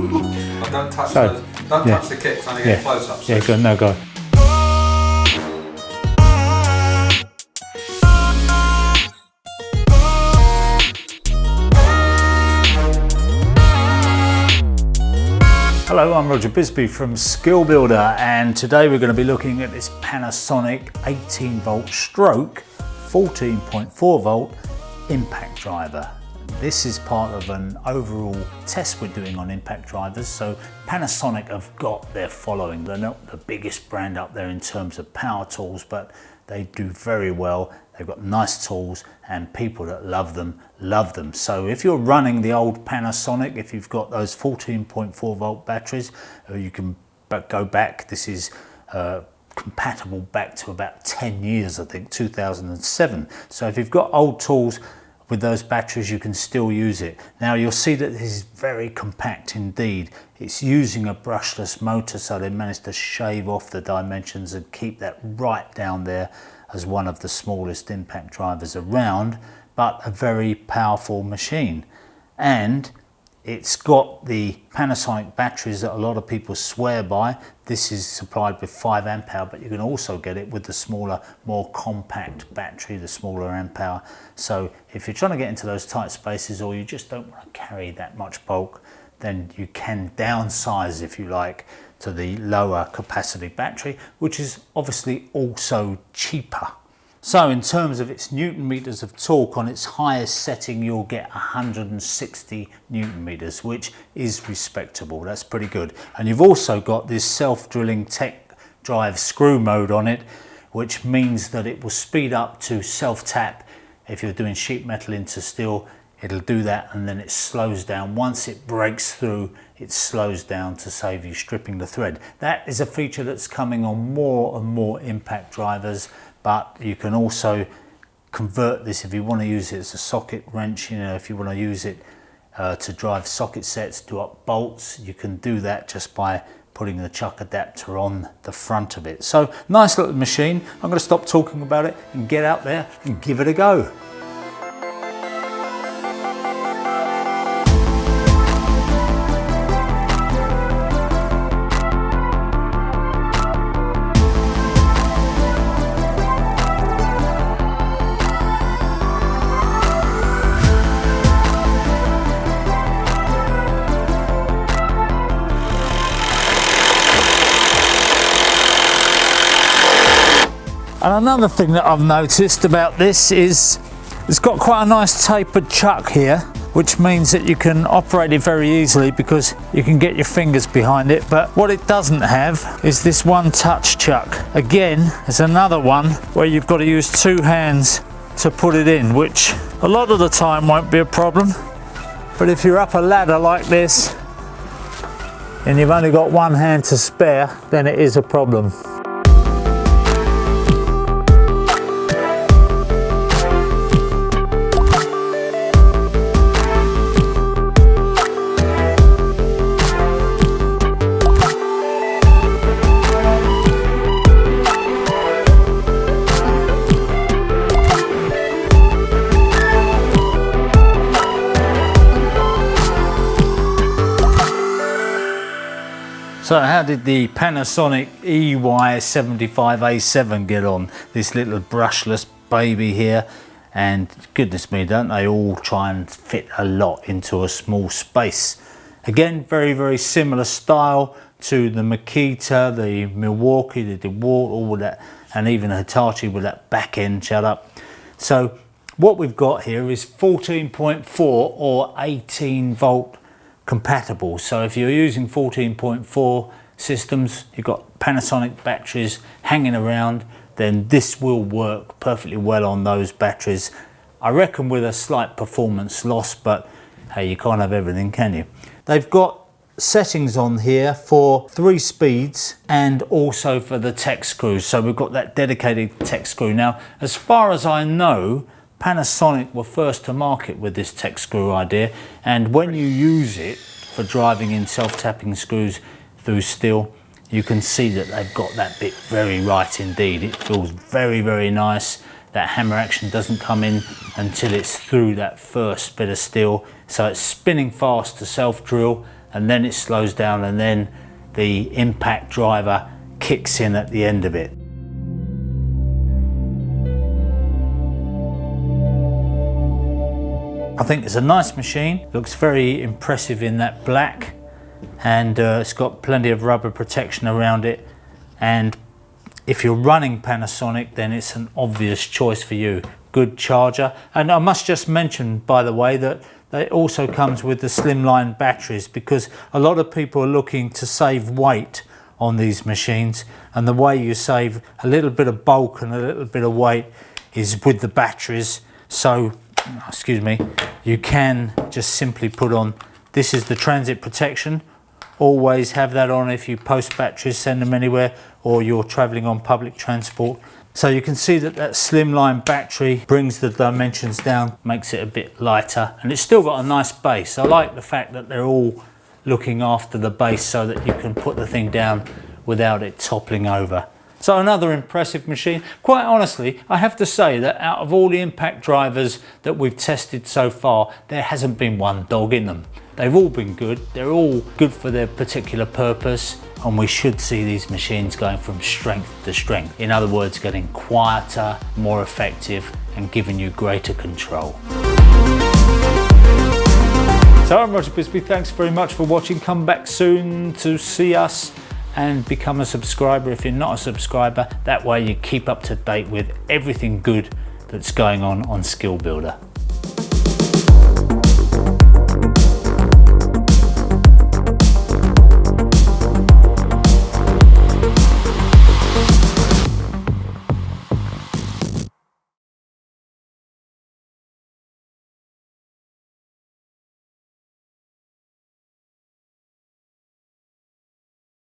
Oh, don't touch those. Don't touch the kicks, I only get close-ups. Yeah, go, no, go. Hello, I'm Roger Bisbee from Skill Builder, and today we're going to be looking at this Panasonic 18 volt stroke 14.4 volt impact driver. This is part of an overall test we're doing on impact drivers. So Panasonic have got their following. They're not the biggest brand up there in terms of power tools, but they do very well. They've got nice tools and people that love them, love them. So if you're running the old Panasonic, if you've got those 14.4 volt batteries, you can go back. This is compatible back to about 10 years, I think, 2007. So if you've got old tools with those batteries, you can still use it. Now you'll see that this is very compact indeed. It's using a brushless motor, so they managed to shave off the dimensions and keep that right down there as one of the smallest impact drivers around, but a very powerful machine. And it's got the Panasonic batteries that a lot of people swear by. This is supplied with 5 amp hour, but you can also get it with the smaller, more compact battery, the smaller amp hour. So if you're trying to get into those tight spaces, or you just don't want to carry that much bulk, then you can downsize, if you like, to the lower capacity battery, which is obviously also cheaper. So in terms of its Newton meters of torque, on its highest setting you'll get 160 Newton meters, which is respectable. That's pretty good. And you've also got this self-drilling tech drive screw mode on it, which means that it will speed up to self-tap. If you're doing sheet metal into steel, it'll do that, and then it slows down. Once it breaks through, it slows down to save you stripping the thread. That is a feature that's coming on more and more impact drivers, but you can also convert this if you want to use it as a socket wrench. You know, if you want to use it to drive socket sets, do up bolts, you can do that just by putting the chuck adapter on the front of it. So nice little machine. I'm going to stop talking about it and get out there and give it a go. And another thing that I've noticed about this is it's got quite a nice tapered chuck here, which means that you can operate it very easily because you can get your fingers behind it. But what it doesn't have is this one touch chuck. Again, there's another one where you've got to use 2 hands to put it in, which a lot of the time won't be a problem. But if you're up a ladder like this and you've only got 1 hand to spare, then it is a problem. So how did the Panasonic EY75A7 get on? This little brushless baby here, and goodness me, don't they all try and fit a lot into a small space. Again, very, very similar style to the Makita, the Milwaukee, the DeWalt, all of that, and even Hitachi with that back end shut up. So what we've got here is 14.4 or 18 volt compatible. So if you're using 14.4 systems, you've got Panasonic batteries hanging around, then this will work perfectly well on those batteries. I reckon with a slight performance loss, but hey, you can't have everything, can you? They've got settings on here for 3 speeds and also for the tech screws. So we've got that dedicated tech screw. Now, as far as I know, Panasonic were first to market with this tech screw idea, and when you use it for driving in self-tapping screws through steel, you can see that they've got that bit very right indeed. It feels very, very nice. That hammer action doesn't come in until it's through that first bit of steel, so it's spinning fast to self-drill, and then it slows down, and then the impact driver kicks in at the end of it. I think it's a nice machine, looks very impressive in that black, and it's got plenty of rubber protection around it, and if you're running Panasonic then it's an obvious choice for you. Good charger, and I must just mention by the way that it also comes with the slimline batteries, because a lot of people are looking to save weight on these machines, and the way you save a little bit of bulk and a little bit of weight is with the batteries. So excuse me, you can just simply put on, this is the transit protection, always have that on if you post batteries, send them anywhere, or you're traveling on public transport. So you can see that that slimline battery brings the dimensions down, makes it a bit lighter, and it's still got a nice base. I like the fact that they're all looking after the base so that you can put the thing down without it toppling over. So another impressive machine. Quite honestly, I have to say that out of all the impact drivers that we've tested so far, there hasn't been one dog in them. They've all been good, they're all good for their particular purpose, and we should see these machines going from strength to strength. In other words, getting quieter, more effective, and giving you greater control. So I'm Roger Bisbee, thanks very much for watching. Come back soon to see us and become a subscriber if you're not a subscriber. That way you keep up to date with everything good that's going on Skill Builder.